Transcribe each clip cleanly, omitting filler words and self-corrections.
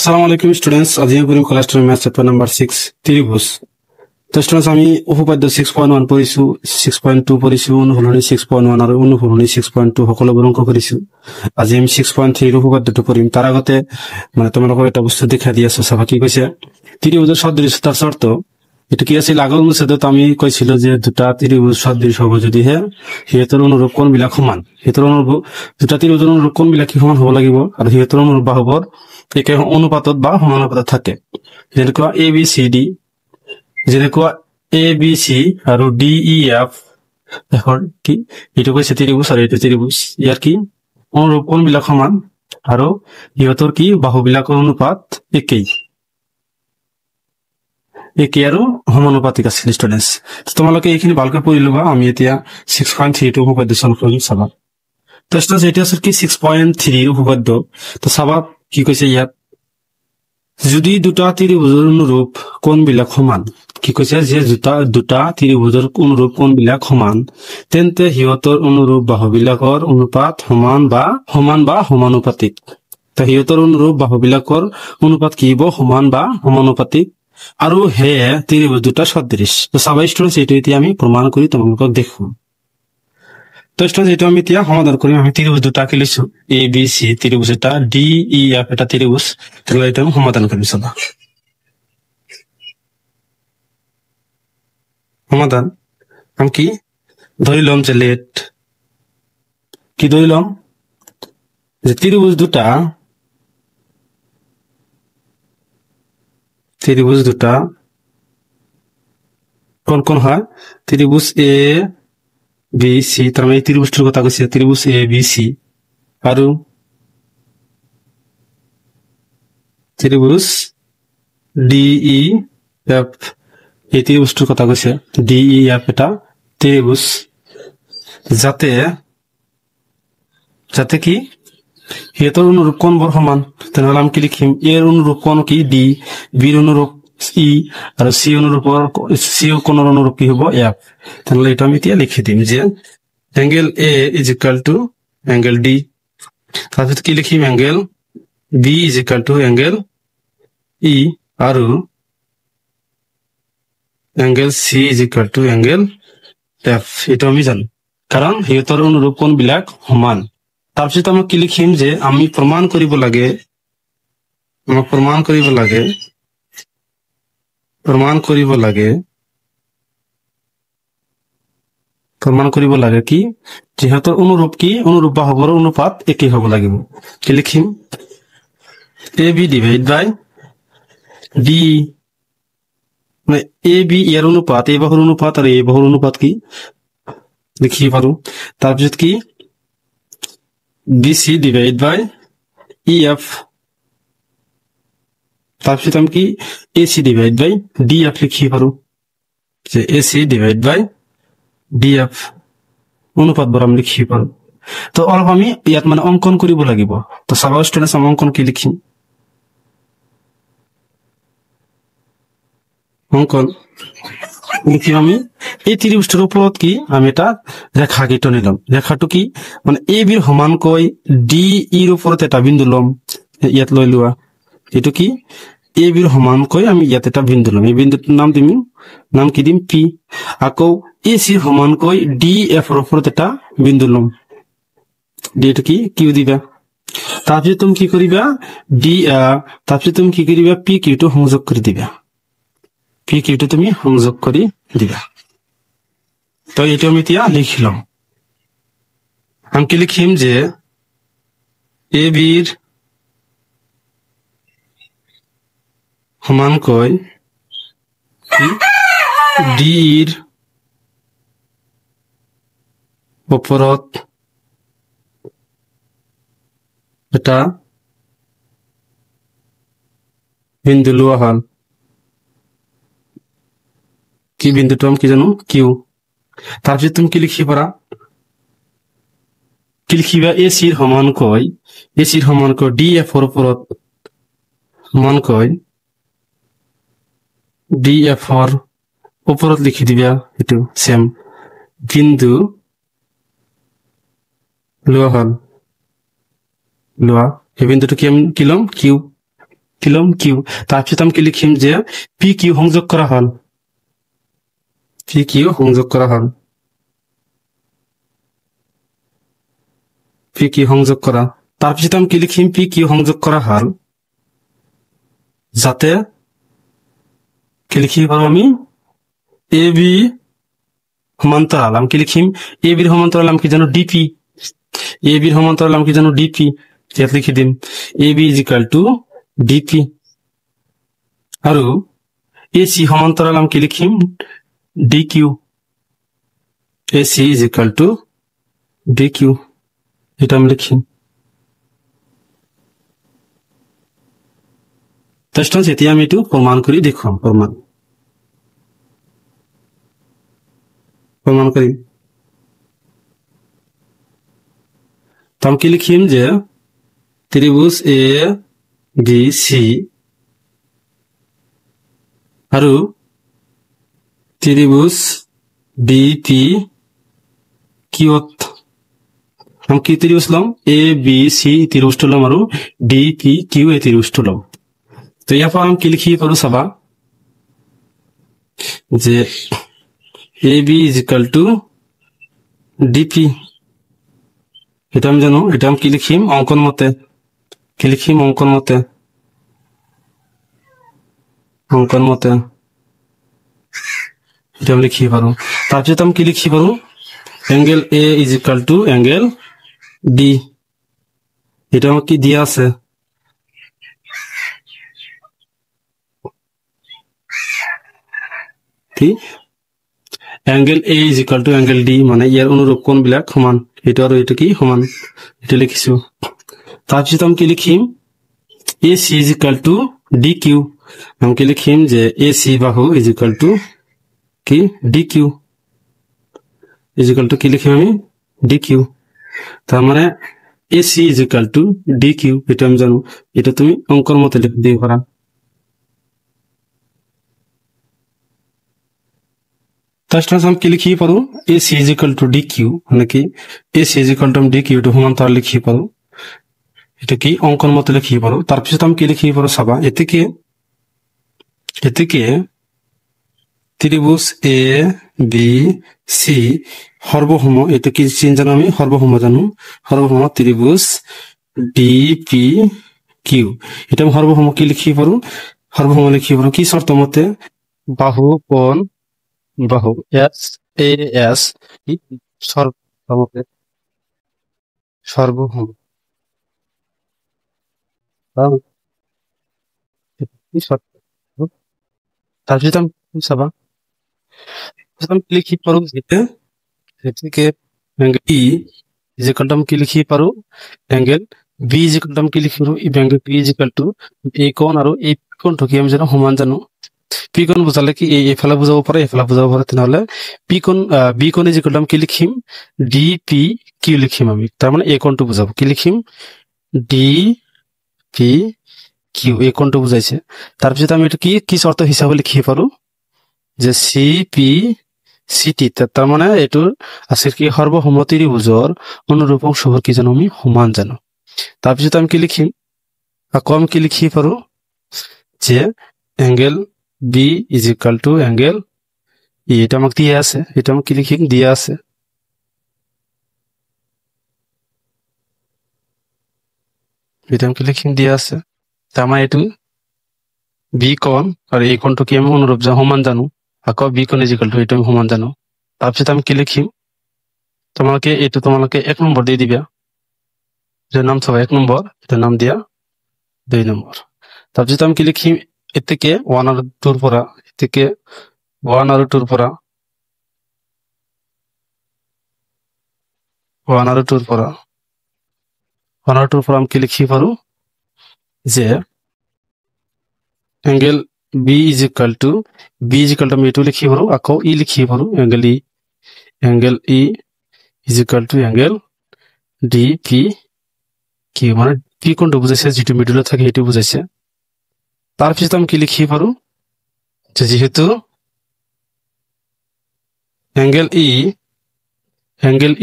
আসসালামু আলাইকুম স্টুডেন্টস, আজি আমি কৰিম ক্লাছ 10 ম্যাথ চেপ্টাৰ নাম্বাৰ 6 ত্ৰিভুজ। তো স্টুডেন্টস আমি উপপাদ্য 6.1 পঢ়িছো, 6.2 পঢ়িছো, অনুসৰণি 6.1 আৰু অনুসৰণি 6.2 সকলোবোৰ অংক কৰিছো। আজি আমি 6.3 ৰ উপপাদ্যটো পঢ়িম। তাৰ আগতে মানে তোমালোকক এটা বস্তু দেখাই দি আছো, চাবা কি কৈছে। ত্ৰিভুজৰ সদৃশতাৰ শৰ্ত এটো কি আছিল? আগৰ অনুচ্ছেদত আমি কৈছিলো যে দুটা ত্ৰিভুজ সদৃশ হ'ব যদিহে সিহঁতৰ অনুৰূপ কোণবিলাক সমান। সিহঁতৰ অনুৰূপ দুটা ত্ৰিভুজৰ অনুৰূপ কোণবিলাক কি সমান হ'ব লাগিব, আৰু সিহঁতৰ অনুৰূপ বাহুবোৰ একে অনুপাতত বা সমানুপাতত থাকে। যেনেকুৱা এ বি চি ডি, যেনেকুৱা এ বি চি আৰু ডি ই এফ এখন কি এইটো কৈছে ত্ৰিভুজ আৰু এইটো ত্ৰিভুজ, ইয়াৰ কি অনুৰূপ কোণবিলাক সমান আৰু সিহঁতৰ কি বাহুবিলাকৰ অনুপাত একেই আৰু সমানুপাতিক আছিল। ষ্টুডেন্টস তোমালোকে এইখিনি ভালকৈ পঢ়ি ল'বা। আমি এতিয়া 6.3 টো উপপাদ্য সলভ কৰিম, চাবা। তো ষ্টুডেন্টস এটা আছে কি 6.3 উপপাদ্য। তো চাবা কি কৈছে ইয়াত, যদি দুটা ত্ৰিভুজৰ অনুৰূপ কোণবিলাক সমান, কি কৈছে যে দুটা ত্ৰিভুজৰ অনুৰূপ কোণবিলাক সমান, তেন্তে সিহঁতৰ অনুৰূপ বাহুবিলাকৰ অনুপাত সমান বা সমানুপাতিক। তো সিহঁতৰ অনুৰূপ বাহুবিলাকৰ অনুপাত কি হ'ব? সমান বা সমানুপাতিক, আৰু সেয়ে ত্ৰিভুজ দুটা সদৃশ। তো চাবা ষ্টুডেন্টস এইটো এতিয়া আমি প্ৰমাণ কৰি তোমালোকক দেখুৱাম। তো ষ্টুডেন্টস এইটো আমি এতিয়া সমাধান কৰিম। আমি ত্ৰিভুজ দুটা আঁকিছো, এ বি চি ত্ৰিভুজ এটা, ডি ই এফ এটা ত্ৰিভুজ। তাহলে এটা আমি সমাধান কৰিম, চাবা। সমাধান আমি কি ধৰি লম যে লেট কি ধৰি লম যে ত্ৰিভুজ দুটা কোন কোন হয়? ত্ৰিভুজ এ বি সি, তাৰ মানে এই ত্ৰিভুজটিৰ কথা কৈছে, ত্ৰিভুজ এ বি সি আৰু ত্ৰিভুজ ডি ই এফ, এই ত্ৰিভুজটিৰ কথা কৈছে। ডি ই এফ এটা ত্ৰিভুজ যাতে কি সিহঁতৰ অনুৰূপ কোণবোৰ সমান। তেনেহলে আমি কি লিখিম? এৰ অনুৰূপ কোণ কি? ডি, বিৰ অনুৰূপ ই, আৰু সি কোণৰ অনুৰূপ কি হ'ব? এফ। তেনেহলে এটা আমি এতিয়া লিখি দিম যে angle A is equal to angle D. তাৰপিছত কি লিখিম? Angle B is equal to angle E, আৰু angle C is equal to angle F. এটা আমি জানো, কাৰণ সিহঁতৰ অনুৰূপ কোণবিলাক সমান। তাৰপিছত আমাক কি লিখিম যে আমি প্ৰমাণ কৰিব লাগে কি যিহেতৰ অনুৰূপ বাহুবোৰৰ অনুপাত একেই হ'ব লাগিব। কি লিখিম? এ বি ডিভাইড বাই ডি, মানে এ বি ইয়াৰ অনুপাত, এই বাহুৰ অনুপাত আৰু এই বাহুৰ অনুপাত কি লিখিব পাৰো। তাৰপিছত কি B C divide by E F, তাৰপিছত আমি কি A C divide by D F লিখিব পাৰো, যে A C divide by D F অনুপাতবোৰ আমি লিখিব পাৰো। তো অলপ আমি ইয়াত মানে অংকন কৰিব লাগিব। তো চাবা ষ্টুডেন্টস আমি অংকন কি লিখিম? অংকন লিখিম আমি এই ত্ৰিভুজটোৰ ওপৰত কি আমি এটা ৰেখা আঁকি টনি ল'ম। ৰেখাটো কি মানে এ বিৰ সমানকৈ ডি ইৰ ওপৰত এটা বিন্দু ল'ম। ইয়াত লৈ লোৱা, এইটো কি এ বিৰ সমানকৈ আমি ইয়াত এটা বিন্দু ল'ম। এই বিন্দুটোৰ নাম কি দিম? পি। আকৌ এ চিৰ সমানকৈ ডি এফৰ ওপৰত এটা বিন্দু ল'ম, ডি এইটো কি কিউ দিবা। তাৰপিছত তুমি কি কৰিবা? পি কিউটো সংযোগ কৰি দিবা। পি কিউটো তুমি সংযোগ কৰি দিবা। তো এইটো আমি এতিয়া লিখি লম। আমি কি লিখিম যে এ বিৰ সমানকৈ ডিৰ ওপৰত এটা বিন্দু লোৱা হল। কি বিন্দুটো আমি কি জানো? কিউ। তাৰপিছত তুমি কি লিখিবা? এ চিৰ সমানকৈ ডি এফৰ ওপৰত লিখি দিবা এইটো সেম বিন্দু লোৱা হল। এই বিন্দুটো কি ল'ম? কিউ। কিলম কিউ তাৰপিছত আমি কি লিখিম যে পি কিউ সংযোগ কৰা হল পি কিউ সংযোগ কৰা হল পি কিউ সংযোগ কৰা তাৰপিছত আমি কি লিখিম পি কিউ সংযোগ কৰা হল যাতে কি লিখিব পাৰো আমি এ বি সমান্তৰাল আমি কি লিখিম এ বিৰ সমান্তৰাল আমি কি জানো ডিপি এ বিৰ সমান্তৰাল আমি কি জানো ডিপি ইয়াত লিখি দিম A B is equal to DP আৰু এ সি সমান্তৰাল আমি কি লিখিম D Q A C is equal to D Q এটা আমি লিখিম স্টুডেন্টস এতিয়া আমি এটো প্ৰমাণ কৰি দেখুৱাম প্ৰমাণ কৰিম তাম কি লিখিম যে ত্ৰিভুজ এ বি সি আৰু ত্ৰিভুজ বি পি কিউত हम কি ত্ৰিভুজ লম এ বি সি ত্ৰিভুজটো লম আৰু ডি পি কিউ এই ত্ৰিভুজটো লম তো ইয়াৰ পৰা আমি কি লিখি পাৰো চাবা যে A B is equal to ডিপি এটা আমি জানো এটা আমি কি লিখিম অঙ্কন মতে কি লিখিম অঙ্কন মতে এটা আমি লিখি পাৰো তাৰপিছত আমি কি লিখি পাৰো angle A is equal to angle D এটা আমাক কি দিয়া আছে কি angle A is equal to angle D মানে ইয়াৰ অনুৰূপ কোণ বিলাক সমান এটা আৰু এটা কি সমান এটা লিখিছো তাৰপিছত আমি কি লিখিম A C is equal to D Q আমি কি লিখিম যে এ সি বাহু ইজ ইকুয়াল টু কি D Q is equal to কি লিখিম আমি ডি কিউ তার মানে A C is equal to D Q এটা আমি জানো এটা তুমি অঙ্কর মতে লিখে দিয়ে পারা স্টুডেন্টস हम কি লিখি পারো A C is equal to D Q মানে কি A C is equal to D Q এটা সমান্তরাল লিখি পারো এটা কি অঙ্কন মতে লিখি পারো তারপর আমি কি লিখি পারো সাবা এতে ত্রিভুজ এ বি সি সর্বভৌম এটা কি চিন জানো আমি সর্বভৌম জানো সর্বভৌম ত্রিভুজ ডি পি কিউ এটা আমি সর্বভৌম কি লিখি পারো সর্বভৌম লিখি পারো কি শর্ত মতে বাহু কোণ বাহু এস এ এস সর্বভৌম কি শর্ত তারপর আমি সাবা আমি লিখি পারো এটিকে angle E is equal to আমি কি লিখি পারো angle B is equal to আমি কি লিখি পারো angle B is equal to এই কোণ আৰু এই কোণটো কি আমি জানো সমান জানো পি কোণ বুজালে কি এইফালে বুজাব পাৰে এইফালে বুজাব পাৰে তেনেহলে পি কোণ বি কোণ ইজ ইকুয়াল টু আমি কি লিখিম ডি পি কিউ লিখিম আমি তাৰ মানে এই কোণটো বুজাব কি লিখিম ডি পি কিউ এই কোণটো বুজাইছে তাৰপিছত আমি এটা কি শৰ্ত হিচাপে লিখি পাৰো যে সি পি সিটি তাৰ মানে এটোৰ আছে কি সৰ্বভৌম ত্ৰিভুজৰ অনুৰূপ অংশবোৰ কি জানো আমি সমান জানো তাৰপিছত আমি কি লিখিম আকৌ আমি কি লিখি পাৰো যে angle B is equal to angle E এটা আমাক দিয়া আছে এটা আমি কি লিখিম দিয়া আছে এটা আমি কি লিখিম দিয়া আছে তার মানে এটো বি কোণ আৰু এই কোণটো কি আমি অনুৰূপ সমান জানো আকৌ বি কোণ ইজ ইকুয়াল টু এটা আমি সমান জানো তাৰপিছত আমি কি লিখিম তোমালোকে এক নম্বৰ দিয়ে দিবা যে নাম থবা এক নম্বৰ এটা নাম দিয়া 2 নম্বৰ তাৰপিছত আমি কি লিখিম এতেকে 1 আৰু 2 ৰ পৰা এতেকে 1 আৰু 2 ৰ পৰা 1 আৰু 2 ৰ পৰা 1 আৰু 2 ৰ পৰা আমি কি লিখি পাৰো যে angle B is equal to আমি এটো লিখি পাৰো আকৌ ই লিখি পাৰো angle E is equal to angle D P Q মানে পি কোণটো বুজাইছে যেটো মিডলত থাকে এটো বুজাইছে তাৰপিছত আমি কি লিখি পাৰো যে যেহেতু এঙ্গেল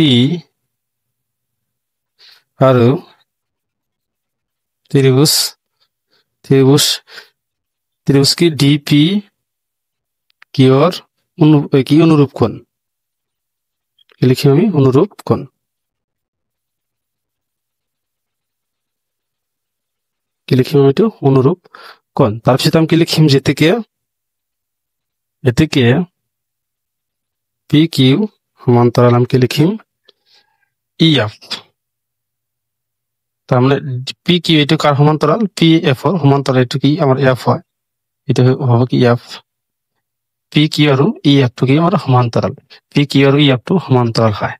ই আৰু ত্রিভুজ ত্রিভুজ কি ডিপি কিউর কি অনুরূপ কোণ লিখি আমি অনুরূপ কোণ কি লিখিম আমি এটা অনুরূপ কোণ তারপর আমি কি লিখিম যে থেকে পি কিউ সমান্তরাল আমি কি লিখিম ইএফ তার মানে পি কিউ এটা কার সমান্তরাল পি এফ এর সমান্তরাল এটা কি আমার এফ হয় এটা হবে কি F P Q R EF two কি আমার সমান্তরাল P Q R EF two সমান্তরাল হয়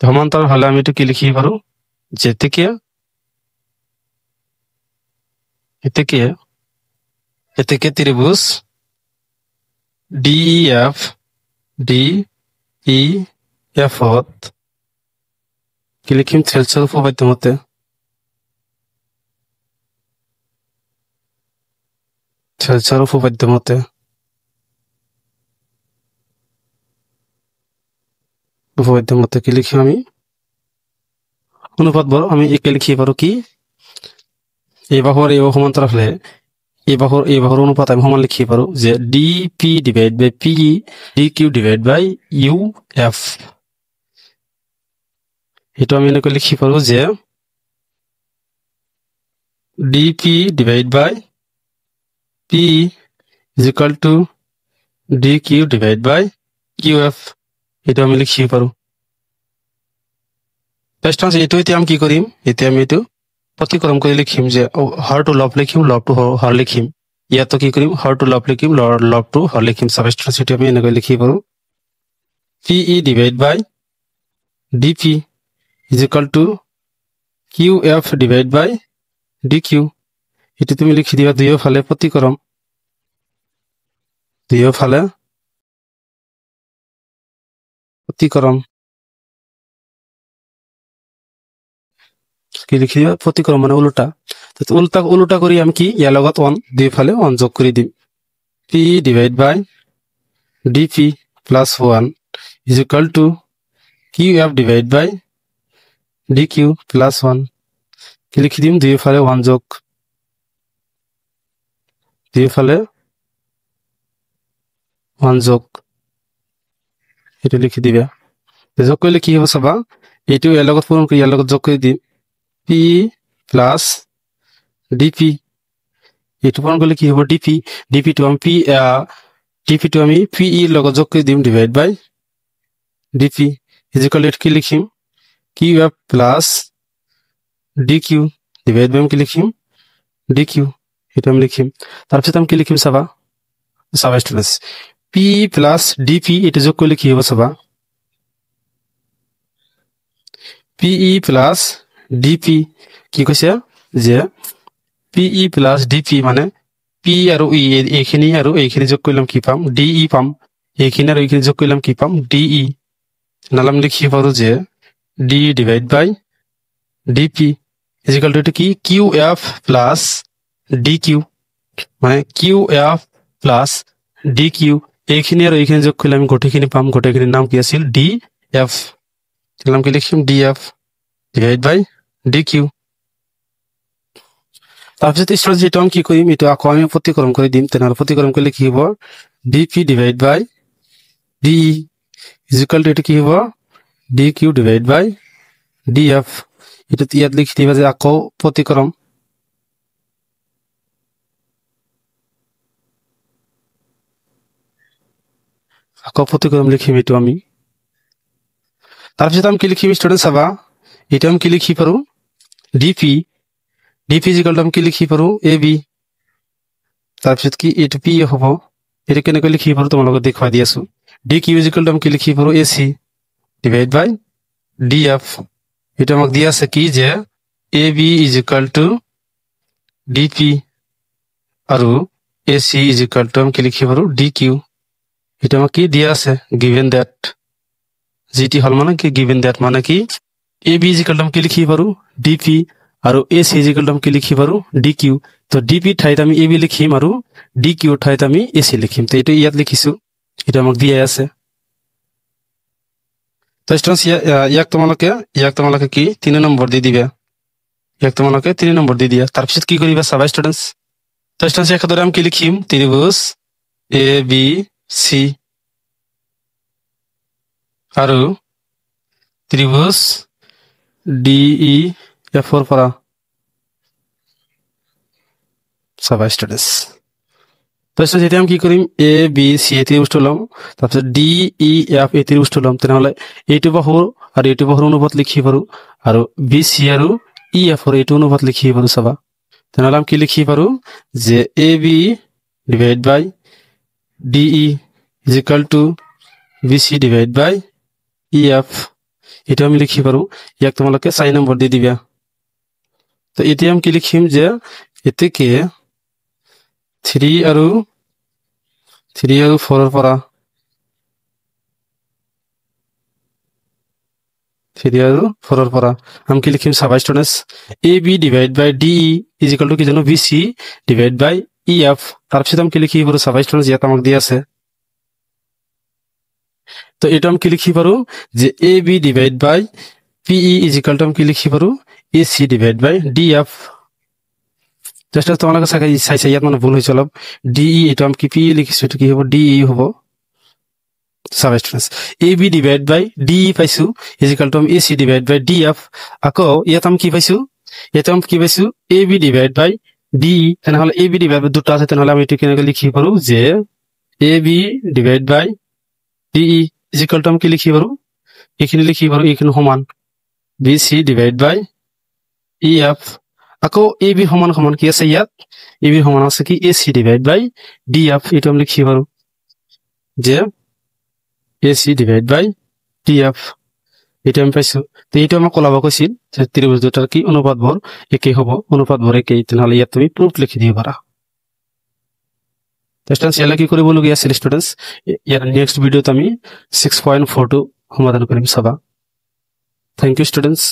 সমান্তরাল হলে আমি এটা কি লিখি পারো যে থেকে ত্রিভুজ ডিইএফ ডিইএফ কি লিখিম সেলসিয়াস উপপাদ্য মতে কি লিখিম আমি অনুপাত বড় আমি একে লিখি পারো কি এই বাহুর সমান্তরাল হলে এই বাহুর অনুপাত আমি সমান লিখি পারো যে DP divide by P DQ divide by U F এটা আমি এনেকৈ লিখি পারো যে DP divide by P is equal to DQ divide by Q F এটা আমি লিখি পারো এইটো এতিয়া আমি কি কৰিম এতিয়া আমি এইটো প্ৰতিক্ৰম কৰি লিখিম যে হৰ টু লব লিখিম লব টু হৰ লিখিম ইয়াতো কি কৰিম হৰ টু লব লিখিম লব টু হৰ লিখিম সাবস্টিটিউট এইটো আমি এনেকৈ লিখি পাৰো P E divide by DP is equal to Q F divide by D Q এটা তুমি লিখি দিবা দুয়োফালে প্ৰতিক্ৰম কি লিখি দিবা প্ৰতিক্ৰম মানে উল্টা কৰি আমি কি ইয়াৰ লগত 1 দুয়োফালে 1 যোগ কৰি দিম P divide by DP plus 1 is equal to Q F divide by D Q plus 1 কি লিখি দিম দুয়োফালে 1 যোগ এটা লিখি দিবা যোগ কৰিলে কি হ'ব চাবা এইটো ইয়াৰ লগত পূৰণ কৰি ইয়াৰ লগত যোগ কৰি দিম পি প্লাস ডিপি এইটো পূৰণ কৰিলে কি হ'ব ডিপি টো আমি পি ই লগত যোগ কৰি দিম divide by DP is equal to কি লিখিম Q F plus D Q divide by কি লিখিম ডি কিউ এটা আমি লিখিম তাৰপিছত আমি কি লিখিম চাবা স্টুডেন্টস পি প্লাস ডিপি এটা যোগ কৰিলে কি হ'ব চাবা পি ই প্লাস ডিপি কি কৈছে যে পি ই প্লাস ডিপি মানে পি আৰু ই এইখিনি আৰু এইখিনি যোগ কৰিলাম কি পাম ডি ই পাম এইখিনি আৰু এইখিনি যোগ কৰিলাম কি পাম ডি ই নালাম লিখি পাৰো যে D divide by DP is equal to কি Q F plus D Q মানে Q F plus D Q এইখিনি আৰু এইখিনি যোগ কৰিলে আমি গোটেইখিনি পাম গোটেইখিনিৰ নাম কি আছিল ডি এফ নাম কি লিখিম D F divide by D Q তাৰপিছত স্টুডেন্টস যেটো আমি কি কৰিম এটা আকৌ আমি প্ৰতিক্ৰম কৰি দিম তেনেহলে প্ৰতিক্ৰম কৰিলে কি হ'ব DP divide by D is equal to এটা কি হ'ব D Q divide by D F এটা ইয়াত লিখি দিবা যে আকৌ প্ৰতিক্ৰম লিখিম এইটো আমি তাৰপিছত আমি কি লিখিম স্টুডেন্টস চাবা এটা আমি কি লিখি পাৰো ডিপি ইজ ইকুয়াল টু আমি কি লিখি পাৰো এ বি তাৰপিছত কি এইটো পি হ'ব এটা কেনেকৈ লিখি পাৰো তোমালোকক দেখুৱাই দি আছো D Q is equal to আমি কি লিখি পাৰো A C divide by D F এটা আমাক দিয়া আছে কি যে A B is equal to DP আৰু A C is equal to আমি কি লিখি পাৰো ডি কিউ এটা আমাক কি দিয়া আছে গিভেন দ্যাট জিটি হল মানে কি গিভেন দ্যাট মানে কি A B is equal to আমি কি লিখি পাৰো ডিপি আৰু A C is equal to আমি কি লিখি পাৰো ডি কিউ তো ডিপি ঠাইত আমি এ বি লিখিম আৰু ডি কিউ ঠাইত আমি এ সি লিখিম তো এইটো ইয়াত লিখিছো এটা আমাক দিয়া আছে তো স্টুডেন্টস ইয়াক তোমালোকে কি 3 নম্বৰ দি দিবা ইয়াক তোমালোকে 3 নম্বৰ দি দিয়া তাৰপিছত কি কৰিবা চাবা ষ্টুডেন্টস তো ষ্টুডেন্টস একেদৰে আমি কি লিখিম ত্ৰিভুজ এ বি সি আৰু ত্ৰিভুজ ডি ই এফৰ পৰা চাবা ষ্টুডেন্টস তো যেতিয়া আমি কি কৰিম এ বি সি এই ত্ৰিভুজটো ল'ম তাৰপিছত ডি ই এফ এই ত্ৰিভুজটো ল'ম তেনেহ'লে এইটো বাহুৰ আৰু এইটো বাহুৰ অনুপাত লিখিব পাৰো আৰু বি সি আৰু ই এফৰ এইটো অনুপাত লিখিব পাৰো চাবা তেনেহ'লে আমি কি লিখিব পাৰো যে A B divide by D E is equal to B C divide by E F এটা আমি লিখিব পাৰো ইয়াক তোমালোকে 4 নম্বৰ দি দিবা তো এতিয়া আমি কি লিখিম যে এতেকে 3 আৰু 4 ৰ পৰা 3 আৰু 4 ৰ পৰা আমি কি লিখিম চাবা students A B divide by D E is equal to কি জানো B C divide by E F তাৰপিছত আমি কি লিখিব পাৰো চাবা ষ্টুডেন্টস ইয়াত আমাক দি আছে তো এটা আমি কি লিখিব পাৰো যে A B divide by P E is equal to আমি কি লিখিব পাৰো A C divide by D F just তোমালোকে চাই ইয়াত মানে ভুল হৈছে অলপ ডি ই এটা আমি কি পি ই লিখিছো এটা কি হ'ব ডি ই হ'ব চাবা students A B divide by D E পাইছো is equal to A C divide by D F আকৌ ইয়াত আমি কি পাইছো ইয়াত আমি কি পাইছো A B divide by D E তেনেহ'লে এ বি ডিভাইড বাই দুটা আছে তেনেহ'লে আমি এইটো কেনেকৈ লিখিব পাৰো যে A B divide by D E is equal to আমি কি লিখিব পাৰো এইখিনি লিখিব পাৰো এইখিনি সমান B C divide by E F আকৌ এ বি সমান সমান কি আছে ইয়াত এ বি সমান আছে কি A C divide by D F এইটো আমি লিখিব পাৰো যে A C divide by D F এটা আমি পাইছো তো এইটো আমাক ওলাব কৈছিল যে ত্ৰিভুজ দুটাৰ কি অনুপাতবোৰ একেই হ'ব অনুপাতবোৰ একেই তেনেহ'লে ইয়াত তুমি প্ৰুফ লিখি দিব পাৰা ষ্টুডেন্টস ইয়ালে কি কৰিবলগীয়া আছিল ষ্টুডেন্টস ইয়াৰ নেক্সট ভিডিঅ'ত আমি 6.42 সমাধান কৰিম চাবা থ্যাংক ইউ ষ্টুডেন্টস